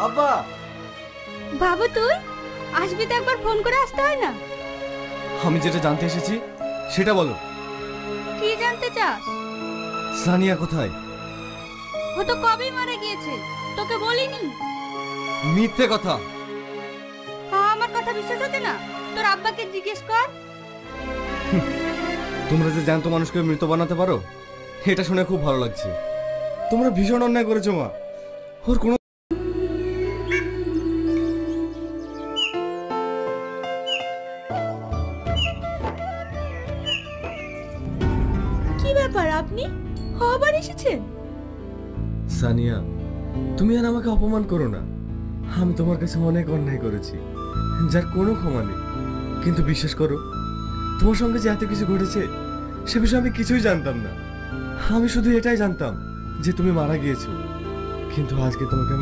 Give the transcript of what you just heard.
আব্বা, বাবু তুই আসবি তো একবার ফোন করে আসতে হয় না? আমি যেটা জানতে এসেছি সেটা বলো। কি জানতে চাস? সানিয়া কোথায়? ও তো কবেই মারা গিয়েছে, তোকে বলিনি? মিথ্যে কথা। আমার কথা বিশ্বাস হচ্ছে না? তোর আব্বাকে জিজ্ঞেস কর। তোমরা যে জ্যান্ত মানুষকে মৃত বানাতে পারো এটা শুনে খুব ভালো লাগছে। তোমরা ভীষণ অন্যায় করেছো মা। ওর কোনো কি ব্যাপার, আপনি আবার এসেছেন? সানিয়া, তুমি আর আমাকে অপমান করো না। আমি তোমার কাছে অনেক অন্যায় করেছি যার কোনো ক্ষমা নেই। কিন্তু বিশ্বাস করো, তোমার সঙ্গে যে এত কিছু ঘটেছে সে বিষয়ে আমি কিছুই জানতাম না। আমি শুধু এটাই জানতাম যে তুমি মারা গিয়েছো। কিন্তু আজকে তোমাকে আমি